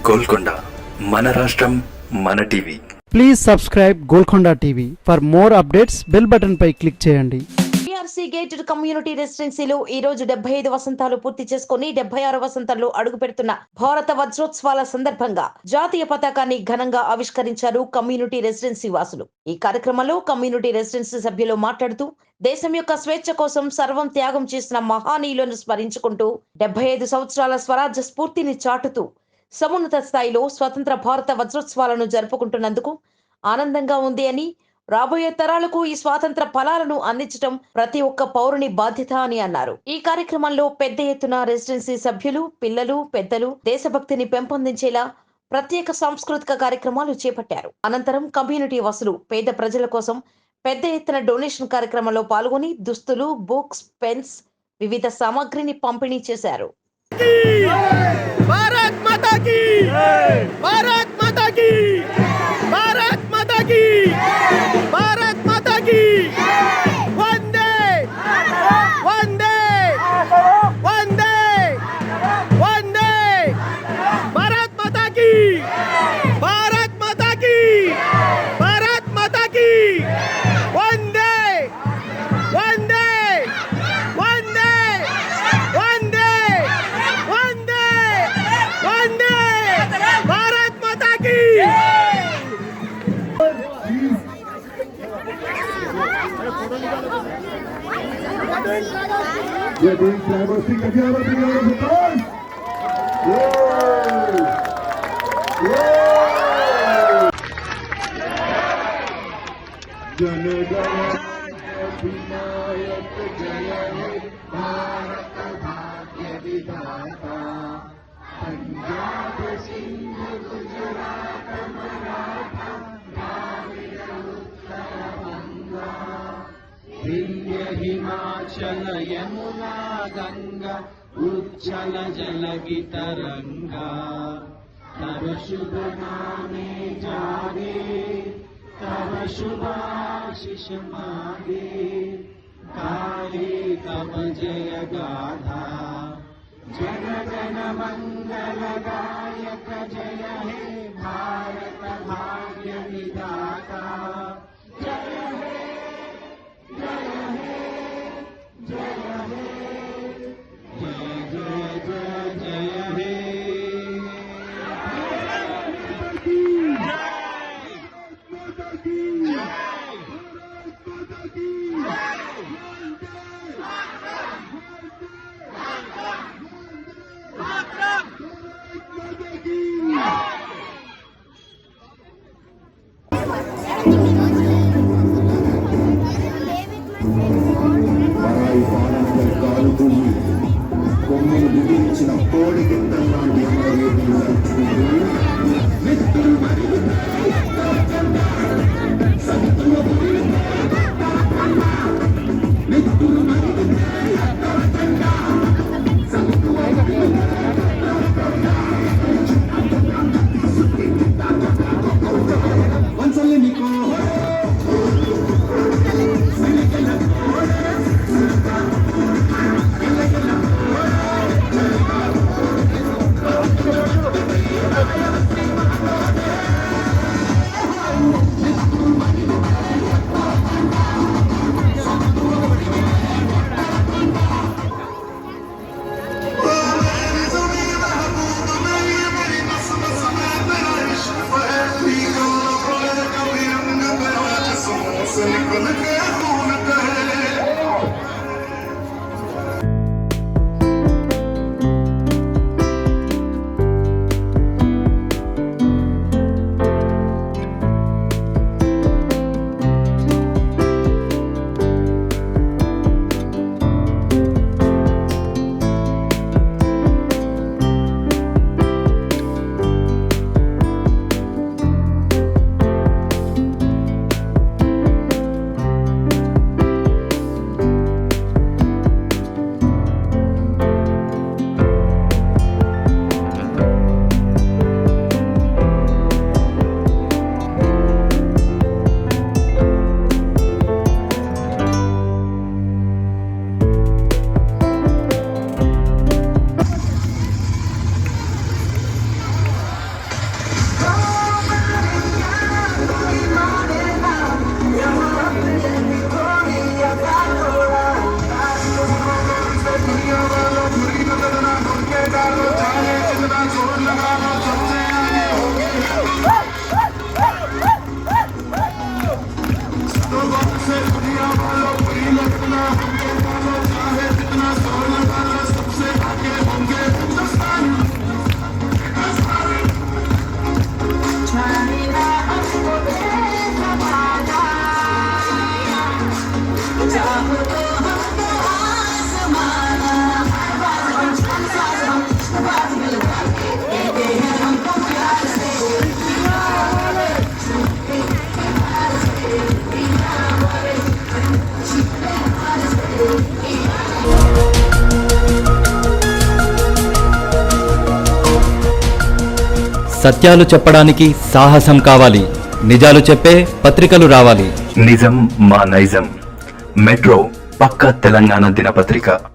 గోల్కొండ మన రాష్ట్రం మన TV. Please subscribe Golconda TV. For more updates bell button పై క్లిక్ చేయండి. PRC గేటెడ్ కమ్యూనిటీ రెసిడెన్సీలో ఈ రోజు 75 వసంతాలు పూర్తి చేసుకుని 76 వసంతాల్లో అడుగు పెడుతున్న భారత వజ్రోత్సవాల సందర్భంగా జాతీయ పతాకాన్ని ఘనంగా ఆవిష్కరించారు కమ్యూనిటీ రెసిడెన్సీ వాసులు. ఈ కార్యక్రమంలో కమ్యూనిటీ రెసిడెన్సీ సభ్యులు మాట్లాడుతూ దేశం యొక్క స్వేచ్ఛ కోసం సర్వం త్యాగం చేసిన మహానీయులను స్మరించుకుంటూ 75 సంవత్సరాల స్వరాజ్య స్ఫూర్తిని చాటుతూ సమున్నత స్థాయిలో స్వతంత్ర భారత వజ్రోత్సవాలను జరుపుకుంటున్నందుకు ఆనందంగా ఉంది అని, రాబోయే తరాలకు ఈ స్వాతంత్ర ఫలాలను అందించడం ప్రతి ఒక్క పౌరుని బాధ్యత అని అన్నారు. ఈ కార్యక్రమంలో పెద్ద ఎత్తున రెసిడెన్సీ సభ్యులు, పిల్లలు, పెద్దలు దేశభక్తిని పెంపొందించేలా ప్రత్యేక సాంస్కృతిక కార్యక్రమాలు చేపట్టారు. అనంతరం కమ్యూనిటీ వాసులు పేద ప్రజల కోసం పెద్ద ఎత్తున డొనేషన్ కార్యక్రమంలో పాల్గొని దుస్తులు, బుక్స్, పెన్స్, వివిధ సామాగ్రిని పంపిణీ చేశారు. भारत माता की भारत माता की भारत माता की भारत माता की वंदे वंदे वंदे वंदे भारत माता की भारत माता की भारत माता की वंदे वंदे वंदे वंदे वंदे वंदे भारत माता की Yeah, doing clever thing again, Himachal Yamuna Ganga उज्जल जलगी तरंगा तव शुभ नामे जागे तव शुभाशिष मागे काले तव जय गाथा जन जन मंगल गायक जय हे भारत भाग्य विधाता जय हे जय हे जय हे जय जय जय जय हे సత్యాలు చెప్పడానికి సాహసం కావాలి. నిజాలు చెప్పే పత్రికలు రావాలి. నిజం మా నైజం. మెట్రో పక్క తెలంగాణ దినపత్రిక.